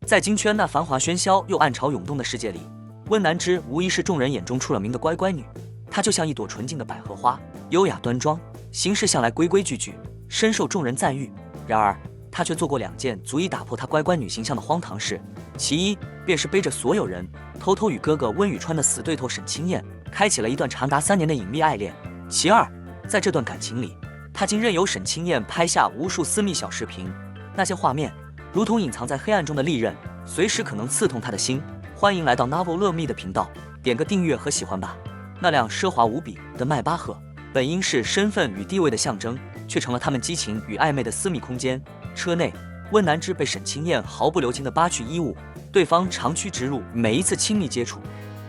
在金圈那繁华喧嚣又暗潮涌动的世界里，温南之无疑是众人眼中出了名的乖乖女。她就像一朵纯净的百合花，优雅端庄，行事向来规规矩矩，深受众人赞誉。然而，她却做过2件足以打破她乖乖女形象的荒唐事。其一，便是背着所有人，偷偷与哥哥温雨川的死对头沈清燕开启了一段长达3年的隐秘爱恋。其二，在这段感情里，她竟任由沈清燕拍下无数私密小视频，那些画面如同隐藏在黑暗中的利刃，随时可能刺痛她的心。欢迎来到 Novel 乐蜜的频道，点个订阅和喜欢吧。那辆奢华无比的迈巴赫，本应是身份与地位的象征，却成了他们激情与暧昧的私密空间。车内，温南之被沈清燕毫不留情地扒去衣物，对方长驱直入，每一次亲密接触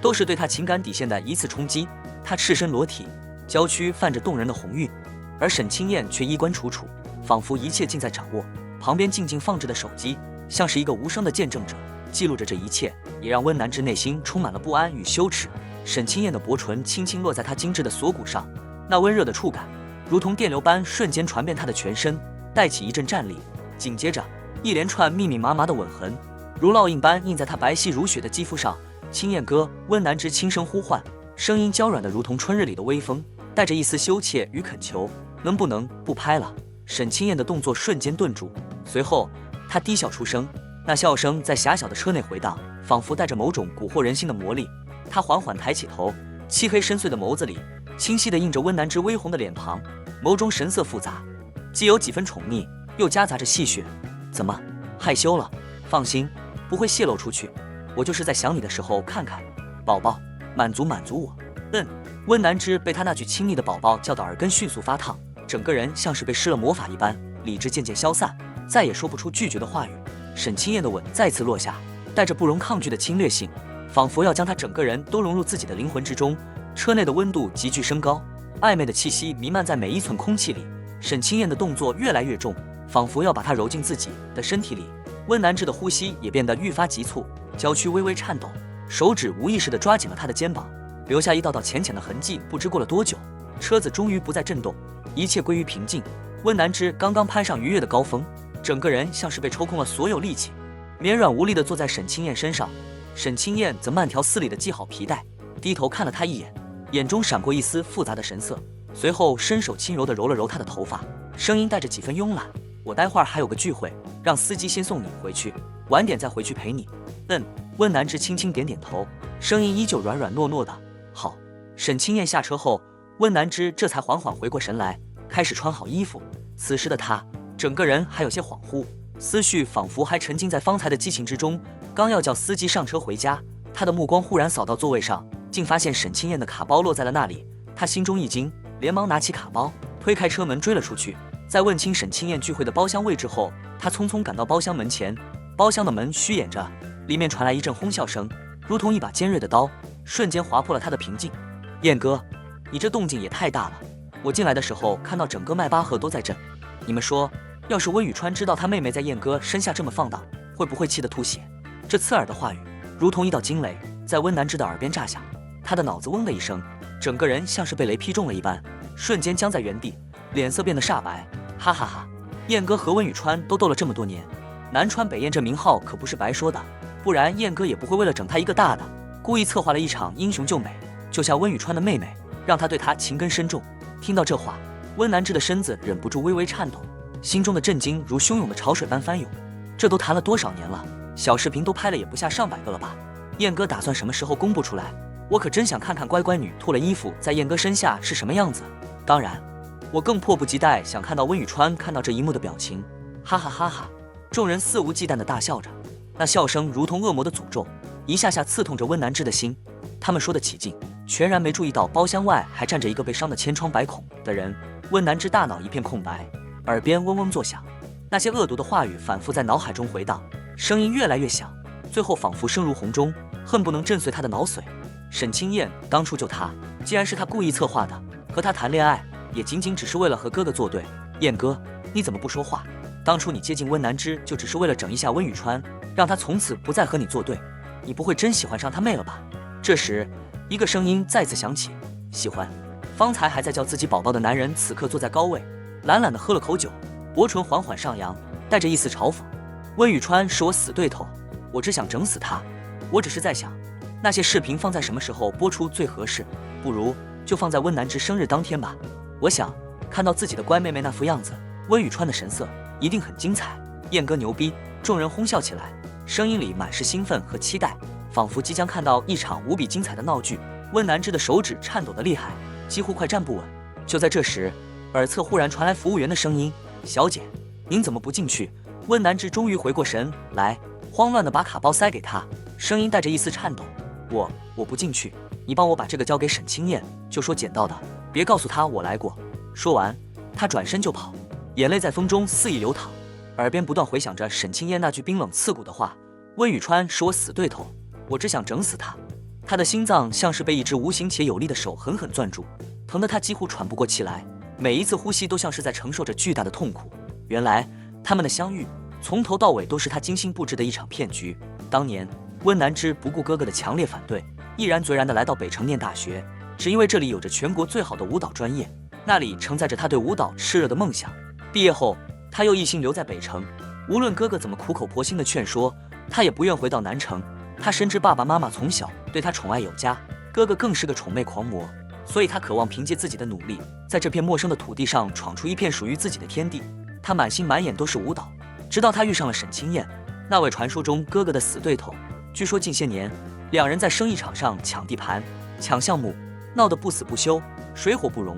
都是对他情感底线的一次冲击。他赤身裸体，娇躯泛着动人的红晕，而沈清燕却衣冠楚楚，仿佛一切尽在掌握。旁边静静放置的手机，像是一个无声的见证者，记录着这一切，也让温南之内心充满了不安与羞耻。沈清燕的薄唇轻轻落在他精致的锁骨上，那温热的触感如同电流般瞬间传遍他的全身，带起一阵战栗。紧接着，一连串密密麻麻的吻痕如烙印般印在他白皙如雪的肌肤上。清燕哥，温南之轻声呼唤，声音娇软的如同春日里的微风，带着一丝羞怯与恳求。能不能不拍了？沈清燕的动作瞬间顿住，随后她低笑出声，那笑声在狭小的车内回荡，仿佛带着某种蛊惑人心的魔力。她缓缓抬起头，漆黑深邃的眸子里清晰地映着温南之微红的脸庞，眸中神色复杂，既有几分宠溺，又夹杂着戏谑。怎么害羞了？放心，不会泄露出去，我就是在想你的时候看看。宝宝，满足满足我。温南之被他那句亲昵的宝宝叫得耳根迅速发烫，整个人像是被施了魔法一般，理智渐渐消散，再也说不出拒绝的话语。沈清燕的吻再次落下，带着不容抗拒的侵略性，仿佛要将他整个人都融入自己的灵魂之中。车内的温度急剧升高，暧昧的气息弥漫在每一寸空气里。沈清燕的动作越来越重，仿佛要把他揉进自己的身体里。温南之的呼吸也变得愈发急促，娇躯微微颤抖，手指无意识地抓紧了他的肩膀，留下一道道浅浅的痕迹。不知过了多久，车子终于不再震动，一切归于平静。温南之刚刚攀上愉悦的高峰，整个人像是被抽空了所有力气，绵软无力地坐在沈清燕身上。沈清燕则慢条斯理地系好皮带，低头看了他一眼，眼中闪过一丝复杂的神色，随后伸手轻柔地揉了揉他的头发，声音带着几分慵懒。我待会儿还有个聚会，让司机先送你回去，晚点再回去陪你。温南之轻轻点点头，声音依旧软软糯糯的。好。沈清燕下车后，温南之这才缓缓回过神来，开始穿好衣服。此时的他整个人还有些恍惚，思绪仿佛还沉浸在方才的激情之中。刚要叫司机上车回家，他的目光忽然扫到座位上，竟发现沈清燕的卡包落在了那里。他心中一惊，连忙拿起卡包，推开车门追了出去。在问清沈清燕聚会的包厢位置后，他匆匆赶到包厢门前，包厢的门虚掩着，里面传来一阵哄笑声，如同一把尖锐的刀，瞬间划破了他的平静。燕哥，你这动静也太大了，我进来的时候看到整个迈巴赫都在震。你们说，要是温雨川知道他妹妹在燕哥身下这么放荡，会不会气得吐血？这刺耳的话语如同一道惊雷，在温南之的耳边炸响，他的脑子嗡的一声，整个人像是被雷劈中了一般，瞬间僵在原地，脸色变得煞白。哈哈哈，燕哥和温雨川都斗了这么多年，南川北燕这名号可不是白说的，不然燕哥也不会为了整他一个大的，故意策划了一场英雄救美，就像温雨川的妹妹，让他对他情根深重。听到这话，温南之的身子忍不住微微颤抖，心中的震惊如汹涌的潮水般翻涌。这都谈了多少年了，小视频都拍了也不下上百个了吧？燕哥打算什么时候公布出来？我可真想看看乖乖女脱了衣服在燕哥身下是什么样子。当然，我更迫不及待想看到温雨川看到这一幕的表情。哈哈哈哈！众人肆无忌惮地大笑着，那笑声如同恶魔的诅咒，一下下刺痛着温南之的心。他们说得起劲，全然没注意到包厢外还站着一个被伤得千疮百孔的人。温南之大脑一片空白，耳边嗡嗡作响，那些恶毒的话语反复在脑海中回荡，声音越来越响，最后仿佛声如洪钟，恨不能震碎他的脑髓。沈清燕当初救他，既然是他故意策划的，和他谈恋爱也仅仅只是为了和哥哥作对。燕哥，你怎么不说话？当初你接近温南之就只是为了整一下温雨川，让他从此不再和你作对，你不会真喜欢上他妹了吧？这时，一个声音再次响起，喜欢。方才还在叫自己宝宝的男人，此刻坐在高位，懒懒地喝了口酒，薄唇缓缓上扬，带着一丝嘲讽。温雨川是我死对头，我只想整死他。我只是在想，那些视频放在什么时候播出最合适？不如就放在温南之生日当天吧。我想看到自己的乖妹妹那副样子，温雨川的神色一定很精彩。燕哥牛逼！众人哄笑起来，声音里满是兴奋和期待，仿佛即将看到一场无比精彩的闹剧。温南之的手指颤抖得厉害，几乎快站不稳。就在这时，耳侧忽然传来服务员的声音：“小姐，您怎么不进去？”温南之终于回过神来，慌乱地把卡包塞给他，声音带着一丝颤抖：“我不进去，你帮我把这个交给沈清燕，就说捡到的，别告诉他我来过。”说完，他转身就跑，眼泪在风中肆意流淌，耳边不断回响着沈清燕那句冰冷刺骨的话：“温雨川是我死对头，我只想整死他。”他的心脏像是被一只无形且有力的手狠狠攥住，疼得他几乎喘不过气来，每一次呼吸都像是在承受着巨大的痛苦。原来他们的相遇从头到尾都是他精心布置的一场骗局。当年温南之不顾哥哥的强烈反对，毅然决然地来到北城念大学，只因为这里有着全国最好的舞蹈专业，那里承载着他对舞蹈炽热的梦想。毕业后他又一心留在北城，无论哥哥怎么苦口婆心的劝说，他也不愿回到南城。他深知爸爸妈妈从小对他宠爱有加，哥哥更是个宠妹狂魔，所以他渴望凭借自己的努力，在这片陌生的土地上闯出一片属于自己的天地。他满心满眼都是舞蹈，直到他遇上了沈清燕，那位传说中哥哥的死对头。据说近些年两人在生意场上抢地盘、抢项目，闹得不死不休，水火不容。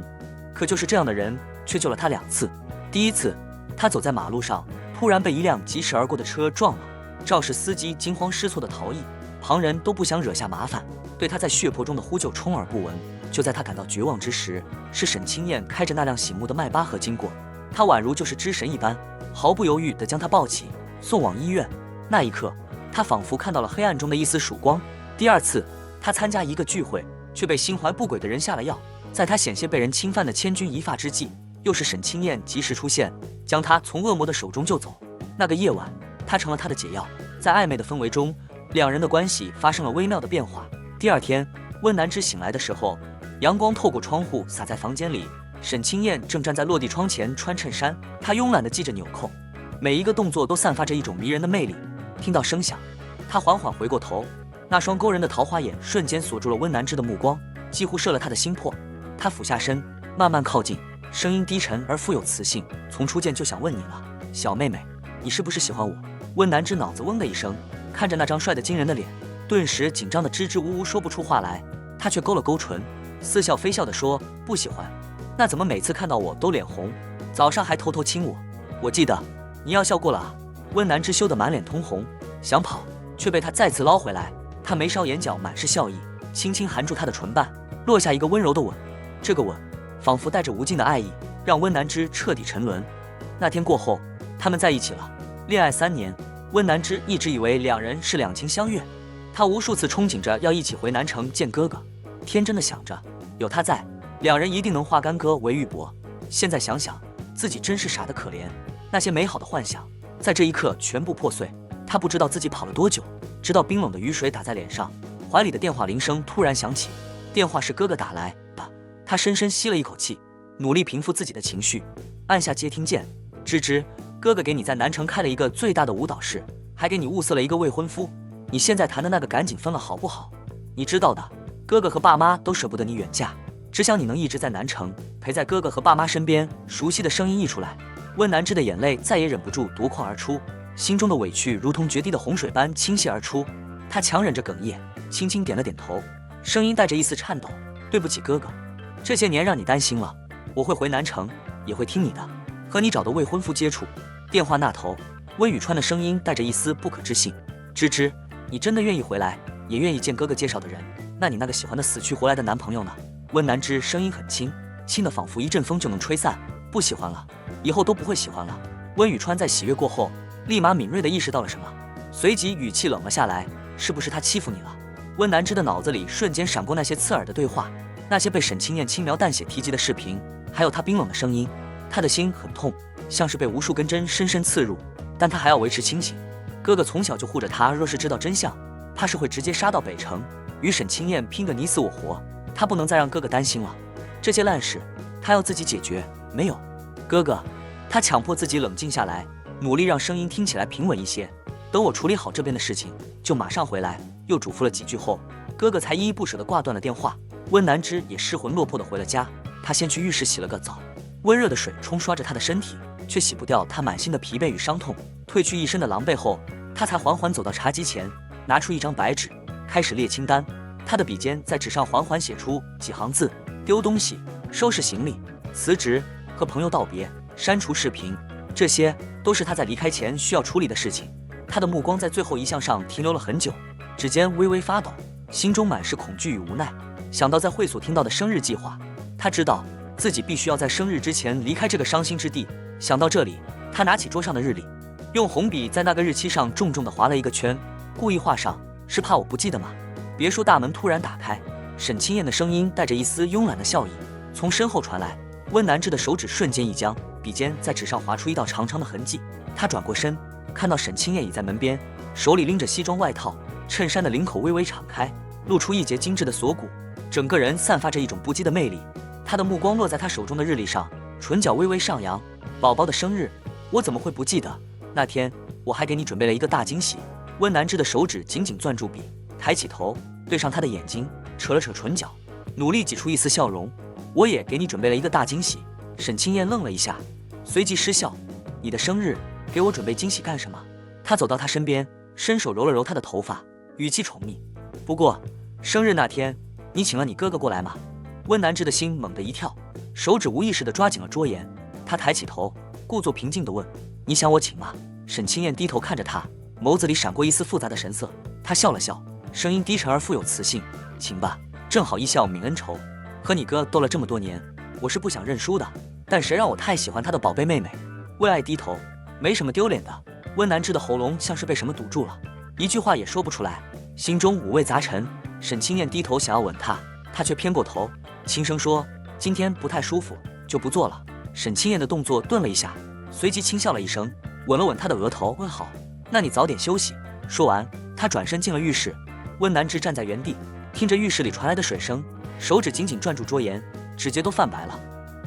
可就是这样的人却救了他2次。第一次，他走在马路上，突然被一辆疾驶而过的车撞了，肇事司机惊慌失措地逃逸，旁人都不想惹下麻烦，对他在血泊中的呼救充耳不闻。就在他感到绝望之时，是沈清燕开着那辆醒目的迈巴赫经过，他宛如就是之神一般，毫不犹豫地将他抱起送往医院。那一刻，他仿佛看到了黑暗中的一丝曙光。第二次，他参加一个聚会，却被心怀不轨的人下了药，在他险些被人侵犯的千钧一发之际，又是沈清燕及时出现，将他从恶魔的手中救走。那个夜晚，他成了他的解药。在暧昧的氛围中，两人的关系发生了微妙的变化。第二天，温南之醒来的时候，阳光透过窗户洒在房间里，沈清燕正站在落地窗前穿衬衫，她慵懒地系着纽扣，每一个动作都散发着一种迷人的魅力。听到声响，她缓缓回过头，那双勾人的桃花眼瞬间锁住了温南之的目光，几乎射了他的心魄。他俯下身，慢慢靠近，声音低沉而富有磁性：“从初见就想问你了，小妹妹，你是不是喜欢我？”温南之脑子嗡的一声，看着那张帅得惊人的脸，顿时紧张的支支吾吾说不出话来。他却勾了勾唇，似笑非笑地说：“不喜欢。那怎么每次看到我都脸红？早上还偷偷亲我，我记得你要笑过了啊。”温南之羞得满脸通红，想跑，却被他再次捞回来。他眉梢眼角满是笑意，轻轻含住她的唇瓣，落下一个温柔的吻。这个吻仿佛带着无尽的爱意，让温南之彻底沉沦。那天过后，他们在一起了，恋爱3年。温南之一直以为两人是两情相悦，他无数次憧憬着要一起回南城见哥哥，天真的想着有他在，两人一定能化干戈为玉帛。现在想想，自己真是傻得可怜，那些美好的幻想在这一刻全部破碎。他不知道自己跑了多久，直到冰冷的雨水打在脸上，怀里的电话铃声突然响起。电话是哥哥打来的，他深深吸了一口气，努力平复自己的情绪，按下接听键。芝芝，哥哥给你在南城开了一个最大的舞蹈室，还给你物色了一个未婚夫，你现在谈的那个赶紧分了好不好？你知道的，哥哥和爸妈都舍不得你远嫁，只想你能一直在南城，陪在哥哥和爸妈身边。熟悉的声音溢出来，温南之的眼泪再也忍不住夺眶而出，心中的委屈如同决堤的洪水般倾泻而出。他强忍着哽咽，轻轻点了点头，声音带着一丝颤抖：“对不起哥哥，这些年让你担心了，我会回南城，也会听你的，和你找的未婚夫接触。”电话那头，温雨川的声音带着一丝不可置信：“芝芝，你真的愿意回来，也愿意见哥哥介绍的人？那你那个喜欢的死去活来的男朋友呢？”温南之声音很轻，轻的仿佛一阵风就能吹散。“不喜欢了，以后都不会喜欢了。”温雨川在喜悦过后，立马敏锐地意识到了什么，随即语气冷了下来：“是不是他欺负你了？”温南之的脑子里瞬间闪过那些刺耳的对话，那些被沈清燕轻描淡写提及的视频，还有他冰冷的声音。他的心很痛，像是被无数根针深深刺入，但他还要维持清醒。哥哥从小就护着他，若是知道真相，怕是会直接杀到北城，与沈清燕拼个你死我活。他不能再让哥哥担心了，这些烂事他要自己解决。没有，哥哥，他强迫自己冷静下来，努力让声音听起来平稳一些。等我处理好这边的事情，就马上回来。又嘱咐了几句后，哥哥才依依不舍地挂断了电话。温南之也失魂落魄地回了家。他先去浴室洗了个澡，温热的水冲刷着他的身体，却洗不掉他满心的疲惫与伤痛。褪去一身的狼狈后，他才缓缓走到茶几前，拿出一张白纸，开始列清单。他的笔尖在纸上缓缓写出几行字：丢东西、收拾行李、辞职、和朋友道别、删除视频，这些都是他在离开前需要处理的事情。他的目光在最后一项上停留了很久，指尖微微发抖，心中满是恐惧与无奈。想到在会所听到的生日计划，他知道自己必须要在生日之前离开这个伤心之地。想到这里，他拿起桌上的日历，用红笔在那个日期上重重地划了一个圈，故意画上，是怕我不记得吗？别墅大门突然打开，沈清燕的声音带着一丝慵懒的笑意从身后传来。温南之的手指瞬间一僵，笔尖在纸上划出一道长长的痕迹。他转过身，看到沈清燕倚在门边，手里拎着西装外套，衬衫的领口微微敞开，露出一截精致的锁骨，整个人散发着一种不羁的魅力。他的目光落在他手中的日历上，唇角微微上扬。宝宝的生日，我怎么会不记得？那天我还给你准备了一个大惊喜。温南之的手指紧紧攥住笔，抬起头对上他的眼睛，扯了扯唇角，努力挤出一丝笑容。我也给你准备了一个大惊喜。沈清燕愣了一下，随即失笑：你的生日给我准备惊喜干什么？他走到他身边，伸手揉了揉他的头发，语气宠溺：不过生日那天你请了你哥哥过来吗？温南之的心猛地一跳，手指无意识地抓紧了桌沿。他抬起头，故作平静地问：你想我请吗？沈清燕低头看着他，眸子里闪过一丝复杂的神色。他笑了笑，声音低沉而富有磁性：请吧，正好一笑泯恩仇。和你哥斗了这么多年，我是不想认输的，但谁让我太喜欢他的宝贝妹妹。为爱低头，没什么丢脸的。温南之的喉咙像是被什么堵住了，一句话也说不出来，心中五味杂陈。沈清燕低头想要吻他，他却偏过头，轻声说：今天不太舒服，就不做了。沈清燕的动作顿了一下，随即轻笑了一声，吻了吻他的额头，问好，那你早点休息。说完，他转身进了浴室。温南之站在原地，听着浴室里传来的水声，手指紧紧攥住桌沿，指节都泛白了。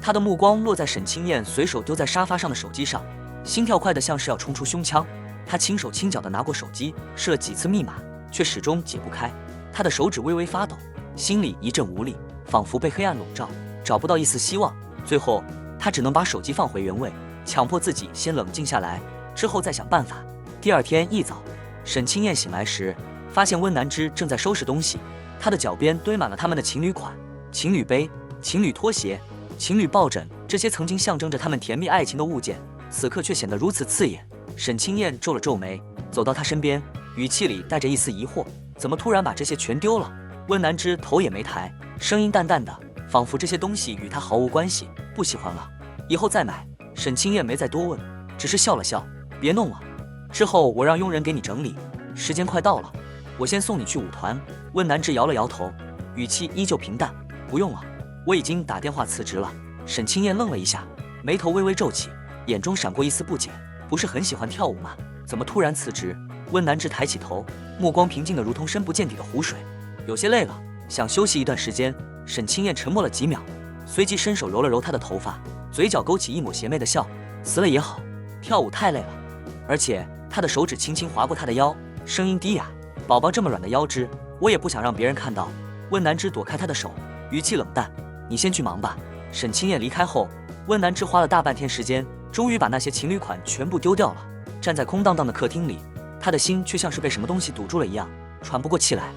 他的目光落在沈清燕随手丢在沙发上的手机上，心跳快得像是要冲出胸腔。他轻手轻脚地拿过手机，试了几次密码，却始终解不开。他的手指微微发抖，心里一阵无力，仿佛被黑暗笼罩，找不到一丝希望。最后他只能把手机放回原位，强迫自己先冷静下来，之后再想办法。第二天一早，沈清燕醒来时，发现温南之正在收拾东西。他的脚边堆满了他们的情侣款、情侣杯、情侣拖鞋、情侣抱枕，这些曾经象征着他们甜蜜爱情的物件，此刻却显得如此刺眼。沈清燕皱了皱眉，走到他身边，语气里带着一丝疑惑：怎么突然把这些全丢了？温南之头也没抬，声音淡淡的，仿佛这些东西与他毫无关系，不喜欢了，以后再买。沈清燕没再多问，只是笑了笑：别弄了，之后我让佣人给你整理。时间快到了，我先送你去舞团。温南之摇了摇头，语气依旧平淡：不用了，我已经打电话辞职了。沈清燕愣了一下，眉头微微皱起，眼中闪过一丝不解：不是很喜欢跳舞吗？怎么突然辞职？温南之抬起头，目光平静的如同深不见底的湖水：有些累了，想休息一段时间。沈清燕沉默了几秒，随即伸手揉了揉他的头发，嘴角勾起一抹邪魅的笑：辞了也好，跳舞太累了。而且他的手指轻轻划过他的腰，声音低哑：宝宝这么软的腰肢，我也不想让别人看到。温南之躲开他的手，语气冷淡：你先去忙吧。沈清燕离开后，温南之花了大半天时间，终于把那些情侣款全部丢掉了。站在空荡荡的客厅里，他的心却像是被什么东西堵住了一样，喘不过气来。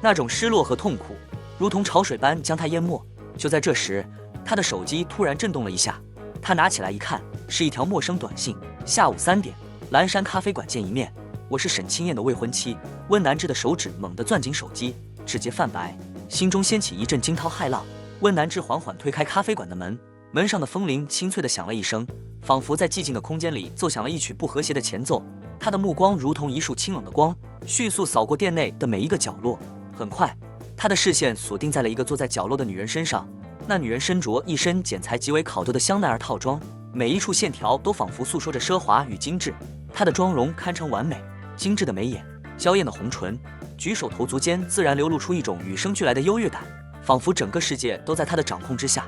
那种失落和痛苦如同潮水般将他淹没。就在这时，他的手机突然震动了一下，他拿起来一看，是一条陌生短信：下午3点，蓝山咖啡馆见一面，我是沈清燕的未婚妻。温南之的手指猛地攥紧手机，指节泛白，心中掀起一阵惊涛骇浪。温南之缓缓推开咖啡馆的门，门上的风铃清脆地响了一声，仿佛在寂静的空间里奏响了一曲不和谐的前奏。他的目光如同一束清冷的光，迅速扫过店内的每一个角落。很快，他的视线锁定在了一个坐在角落的女人身上。那女人身着一身剪裁极为考究的香奈儿套装，每一处线条都仿佛诉说着奢华与精致。她的妆容堪称完美，精致的眉眼，娇艳的红唇，举手投足间自然流露出一种与生俱来的优越感，仿佛整个世界都在她的掌控之下。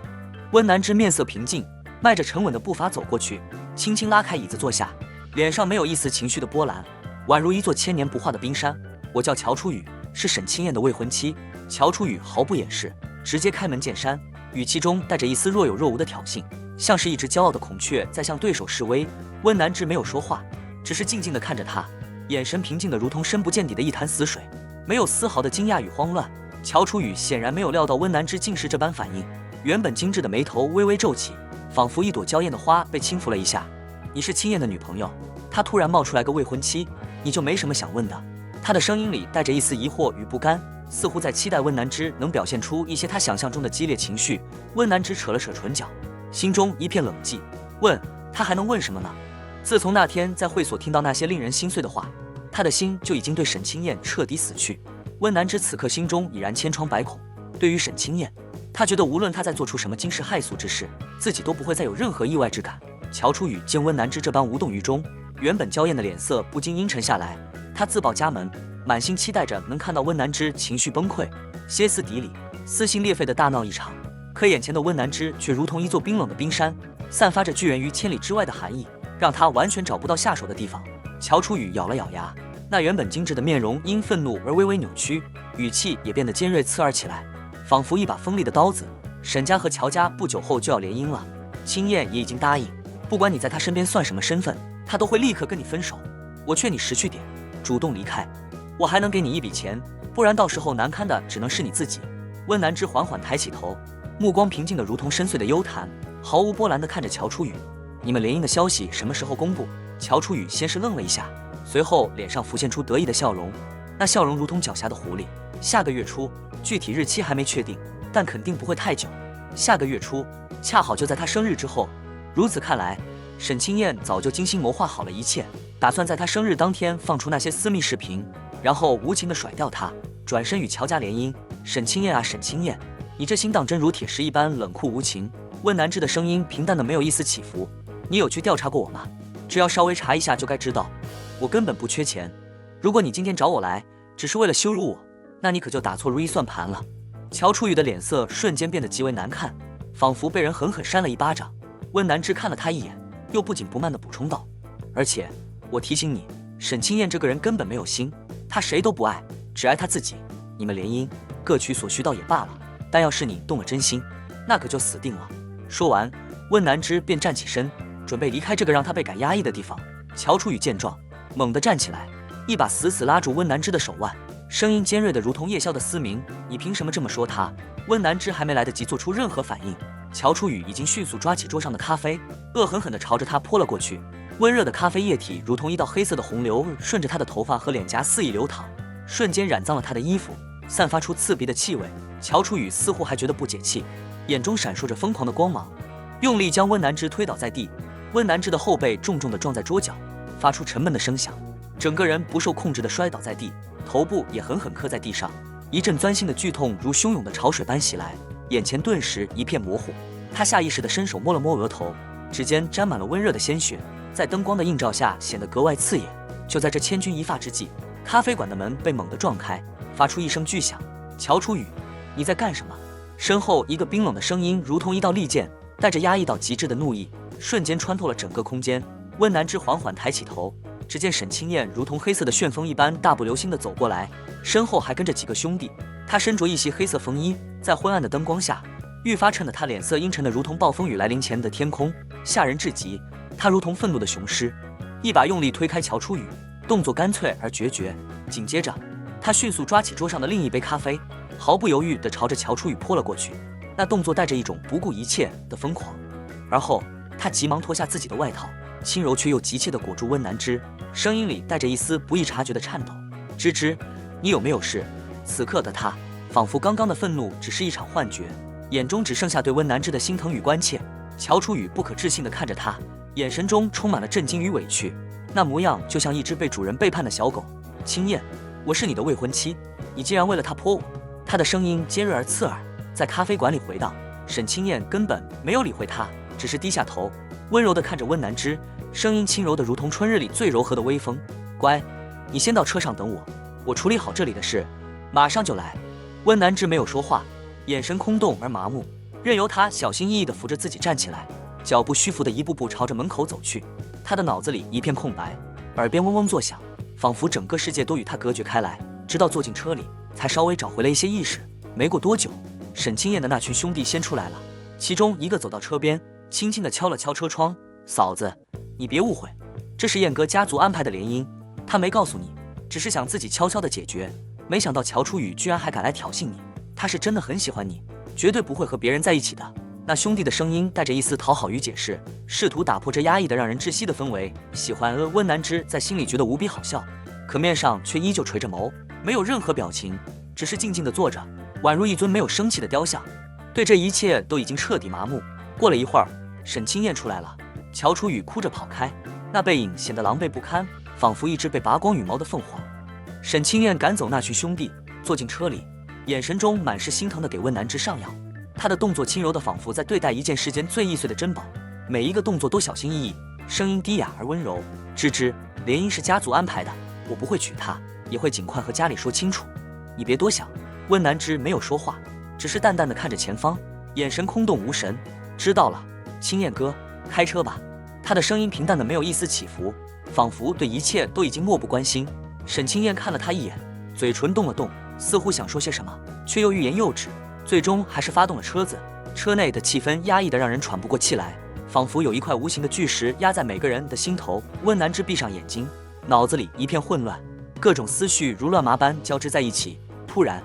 温南之面色平静，迈着沉稳的步伐走过去，轻轻拉开椅子坐下，脸上没有一丝情绪的波澜。宛如一座千年不化的冰山。我叫乔初雨，是沈清燕的未婚妻。乔初雨毫不掩饰，直接开门见山，语气中带着一丝若有若无的挑衅，像是一只骄傲的孔雀在向对手示威。温南之没有说话，只是静静地看着他，眼神平静得如同深不见底的一潭死水，没有丝毫的惊讶与慌乱。乔初雨显然没有料到温南之竟是这般反应，原本精致的眉头微微皱起，仿佛一朵娇艳的花被轻抚了一下。你是清燕的女朋友？他突然冒出来个未婚妻，你就没什么想问的？他的声音里带着一丝疑惑与不甘，似乎在期待温南之能表现出一些他想象中的激烈情绪。温南之扯了扯唇角，心中一片冷寂，问他还能问什么呢？自从那天在会所听到那些令人心碎的话，他的心就已经对沈清燕彻底死去。温南之此刻心中已然千疮百孔，对于沈清燕，他觉得无论他在做出什么惊世骇俗之事，自己都不会再有任何意外之感。乔初雨见温南之这般无动于衷，原本娇艳的脸色不禁阴沉下来。他自报家门，满心期待着能看到温南之情绪崩溃、歇斯底里、撕心裂肺的大闹一场。可眼前的温南之却如同一座冰冷的冰山，散发着拒人于千里之外的寒意，让他完全找不到下手的地方。乔初雨咬了咬牙，那原本精致的面容因愤怒而微微扭曲，语气也变得尖锐刺耳起来，仿佛一把锋利的刀子。沈家和乔家不久后就要联姻了，清燕也已经答应，不管你在他身边算什么身份，他都会立刻跟你分手。我劝你识趣点，主动离开，我还能给你一笔钱，不然到时候难堪的只能是你自己。温南之缓缓抬起头，目光平静的如同深邃的幽潭，毫无波澜的看着乔初雨。你们联姻的消息什么时候公布？乔初雨先是愣了一下，随后脸上浮现出得意的笑容，那笑容如同狡黠的狐狸。下个月初，具体日期还没确定，但肯定不会太久。下个月初，恰好就在他生日之后。如此看来，沈清燕早就精心谋划好了一切，打算在他生日当天放出那些私密视频，然后无情的甩掉他，转身与乔家联姻。沈清燕啊，沈清燕，你这心当真如铁石一般冷酷无情。温南之的声音平淡的没有一丝起伏。你有去调查过我吗？只要稍微查一下就该知道，我根本不缺钱。如果你今天找我来只是为了羞辱我，那你可就打错如意算盘了。乔初雨的脸色瞬间变得极为难看，仿佛被人狠狠扇了一巴掌。温南之看了他一眼，又不紧不慢地补充道，而且我提醒你，沈清燕这个人根本没有心，她谁都不爱，只爱她自己。你们联姻各取所需倒也罢了，但要是你动了真心，那可就死定了。说完，温南之便站起身，准备离开这个让他倍感压抑的地方。乔初雨见状，猛地站起来，一把死死拉住温南之的手腕，声音尖锐的如同夜宵的嘶鸣。你凭什么这么说他？温南之还没来得及做出任何反应，乔初雨已经迅速抓起桌上的咖啡，恶狠狠地朝着他泼了过去。温热的咖啡液体如同一道黑色的洪流，顺着他的头发和脸颊肆意流淌，瞬间染脏了他的衣服，散发出刺鼻的气味。乔初雨似乎还觉得不解气，眼中闪烁着疯狂的光芒，用力将温南之推倒在地。温南之的后背重重地撞在桌角，发出沉闷的声响，整个人不受控制地摔倒在地，头部也狠狠磕在地上。一阵钻心的剧痛如汹涌的潮水般袭来，眼前顿时一片模糊。他下意识地伸手摸了摸额头，指尖沾满了温热的鲜血，在灯光的映照下显得格外刺眼。就在这千钧一发之际，咖啡馆的门被猛地撞开，发出一声巨响。乔初雨，你在干什么？身后一个冰冷的声音如同一道利剑，带着压抑到极致的怒意，瞬间穿透了整个空间。温南之缓缓抬起头，只见沈清燕如同黑色的旋风一般大步流星地走过来，身后还跟着几个兄弟。他身着一袭黑色风衣，在昏暗的灯光下愈发衬得他脸色阴沉的如同暴风雨来临前的天空，吓人至极。他如同愤怒的雄狮，一把用力推开乔初雨，动作干脆而决绝。紧接着，他迅速抓起桌上的另一杯咖啡，毫不犹豫地朝着乔初雨泼了过去，那动作带着一种不顾一切的疯狂。而后他急忙脱下自己的外套，轻柔却又急切地裹住温南之，声音里带着一丝不易察觉的颤抖。芝芝，你有没有事？此刻的他仿佛刚刚的愤怒只是一场幻觉，眼中只剩下对温南之的心疼与关切。乔初雨不可置信地看着他，眼神中充满了震惊与委屈，那模样就像一只被主人背叛的小狗。清燕，我是你的未婚妻，你竟然为了他泼我。他的声音尖锐而刺耳，在咖啡馆里回荡。沈清燕根本没有理会他，只是低下头，温柔地看着温南之，声音轻柔得如同春日里最柔和的微风。乖，你先到车上等我，我处理好这里的事，马上就来。温南之没有说话，眼神空洞而麻木，任由他小心翼翼地扶着自己站起来，脚步虚浮地一步步朝着门口走去。他的脑子里一片空白，耳边嗡嗡作响，仿佛整个世界都与他隔绝开来。直到坐进车里，才稍微找回了一些意识。没过多久，沈清燕的那群兄弟先出来了，其中一个走到车边，轻轻地敲了敲车窗：“嫂子，你别误会，这是燕哥家族安排的联姻，他没告诉你，只是想自己悄悄地解决。没想到乔初雨居然还敢来挑衅你，他是真的很喜欢你，绝对不会和别人在一起的。”那兄弟的声音带着一丝讨好与解释，试图打破这压抑的让人窒息的氛围。喜欢温南之在心里觉得无比好笑，可面上却依旧垂着眸，没有任何表情，只是静静地坐着，宛如一尊没有生气的雕像，对这一切都已经彻底麻木。过了一会儿，沈清燕出来了，乔初雨哭着跑开，那背影显得狼狈不堪，仿佛一只被拔光羽毛的凤凰。沈清燕赶走那群兄弟，坐进车里，眼神中满是心疼地给温南之上药。他的动作轻柔的仿佛在对待一件世间最易碎的珍宝，每一个动作都小心翼翼，声音低哑而温柔。芝芝，联姻是家族安排的，我不会娶她，也会尽快和家里说清楚，你别多想。温南之没有说话，只是淡淡的看着前方，眼神空洞无神。知道了，清燕哥，开车吧。他的声音平淡的没有一丝起伏，仿佛对一切都已经漠不关心。沈清燕看了他一眼，嘴唇动了动，似乎想说些什么，却又欲言又止。最终还是发动了车子，车内的气氛压抑得让人喘不过气来，仿佛有一块无形的巨石压在每个人的心头。温南之闭上眼睛，脑子里一片混乱，各种思绪如乱麻般交织在一起。突然，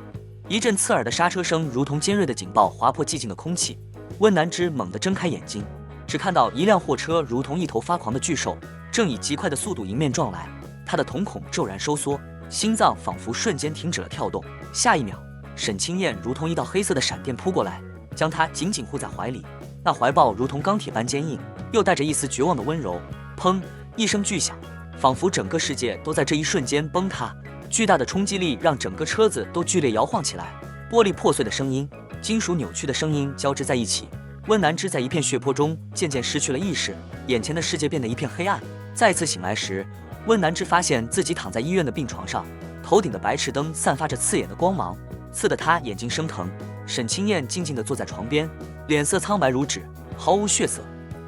一阵刺耳的刹车声如同尖锐的警报划破寂静的空气。温南之猛地睁开眼睛，只看到一辆货车如同一头发狂的巨兽，正以极快的速度迎面撞来。他的瞳孔骤然收缩，心脏仿佛瞬间停止了跳动。下一秒，沈清燕如同一道黑色的闪电扑过来，将他紧紧护在怀里，那怀抱如同钢铁般坚硬，又带着一丝绝望的温柔。砰！一声巨响，仿佛整个世界都在这一瞬间崩塌。巨大的冲击力让整个车子都剧烈摇晃起来，玻璃破碎的声音，金属扭曲的声音交织在一起。温南之在一片血泊中渐渐失去了意识，眼前的世界变得一片黑暗。再次醒来时，温南之发现自己躺在医院的病床上，头顶的白炽灯散发着刺眼的光芒，刺得他眼睛生疼。沈清燕静静地坐在床边，脸色苍白如纸，毫无血色，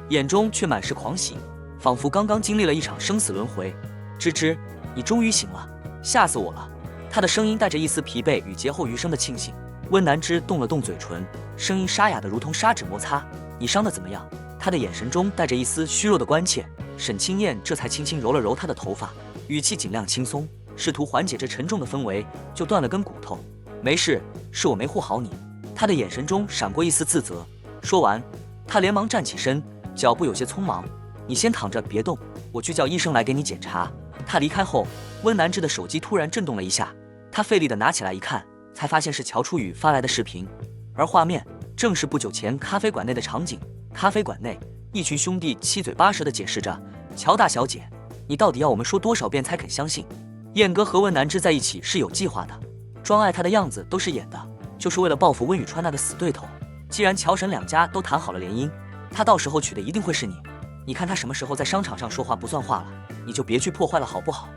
眼中却满是狂喜，仿佛刚刚经历了一场生死轮回。芝芝，你终于醒了，吓死我了。他的声音带着一丝疲惫与劫后余生的庆幸。温南之动了动嘴唇，声音沙哑得如同砂纸摩擦。你伤得怎么样？他的眼神中带着一丝虚弱的关切。沈清燕这才轻轻揉了揉他的头发，语气尽量轻松，试图缓解这沉重的氛围。就断了根骨头，没事，是我没护好你。他的眼神中闪过一丝自责。说完，他连忙站起身，脚步有些匆忙。你先躺着别动，我去叫医生来给你检查。他离开后，温南之的手机突然震动了一下，他费力地拿起来一看，才发现是乔初雨发来的视频，而画面正是不久前咖啡馆内的场景。咖啡馆内，一群兄弟七嘴八舌地解释着：“乔大小姐，你到底要我们说多少遍才肯相信？燕哥和温南之在一起是有计划的，庄爱他的样子都是演的，就是为了报复温雨川那个死对头。既然乔沈两家都谈好了联姻，他到时候娶的一定会是你。你看他什么时候在商场上说话不算话了，你就别去破坏了好不好？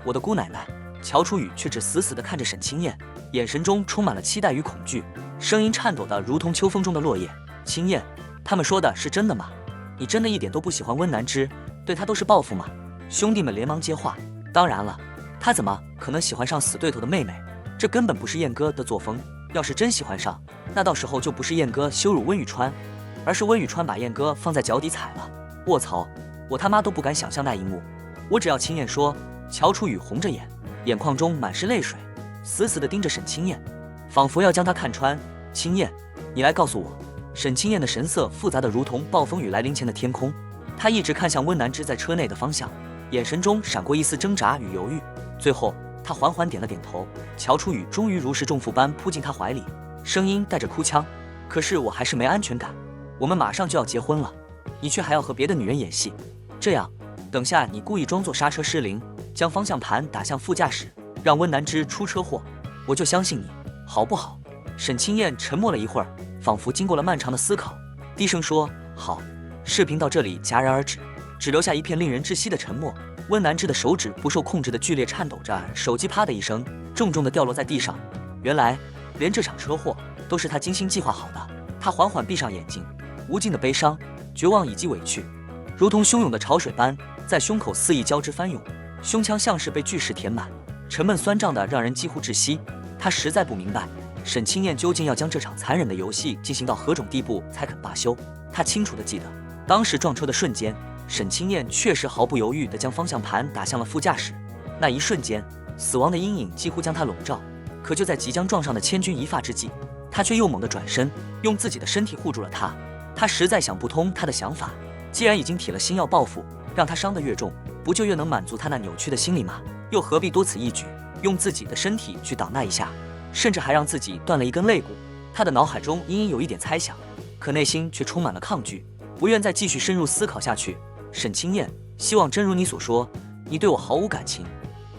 我的姑奶奶！”乔初雨却只死死地看着沈清燕，眼神中充满了期待与恐惧，声音颤抖得如同秋风中的落叶。清燕，他们说的是真的吗？你真的一点都不喜欢温南之，对他都是报复吗？兄弟们连忙接话：当然了，他怎么可能喜欢上死对头的妹妹？这根本不是燕哥的作风。要是真喜欢上，那到时候就不是燕哥羞辱温雨川，而是温雨川把燕哥放在脚底踩了。卧槽，我他妈都不敢想象那一幕。我只要清燕说。乔初雨红着眼，眼眶中满是泪水，死死地盯着沈清燕，仿佛要将她看穿。清燕，你来告诉我。沈清燕的神色复杂得如同暴风雨来临前的天空，她一直看向温南之在车内的方向，眼神中闪过一丝挣扎与犹豫。最后，她缓缓点了点头。乔初雨终于如释重负般扑进她怀里，声音带着哭腔：可是我还是没安全感。我们马上就要结婚了，你却还要和别的女人演戏。这样，等下你故意装作刹车失灵，将方向盘打向副驾驶，让温南之出车祸，我就相信你，好不好？沈清燕沉默了一会儿，仿佛经过了漫长的思考，低声说：好。视频到这里戛然而止，只留下一片令人窒息的沉默。温南之的手指不受控制的剧烈颤抖着，手机啪的一声重重的掉落在地上。原来连这场车祸都是他精心计划好的。他缓缓闭上眼睛，无尽的悲伤、绝望以及委屈如同汹涌的潮水般在胸口肆意交织翻涌，胸腔像是被巨石填满，沉闷酸胀的让人几乎窒息。他实在不明白沈清燕究竟要将这场残忍的游戏进行到何种地步才肯罢休。他清楚地记得，当时撞车的瞬间，沈清燕确实毫不犹豫地将方向盘打向了副驾驶。那一瞬间，死亡的阴影几乎将他笼罩。可就在即将撞上的千钧一发之际，他却又猛地转身，用自己的身体护住了他。他实在想不通他的想法，既然已经铁了心要报复，让他伤得越重，不就越能满足他那扭曲的心理吗？又何必多此一举，用自己的身体去挡那一下，甚至还让自己断了一根肋骨？他的脑海中隐隐有一点猜想，可内心却充满了抗拒，不愿再继续深入思考下去。沈清燕，希望真如你所说，你对我毫无感情，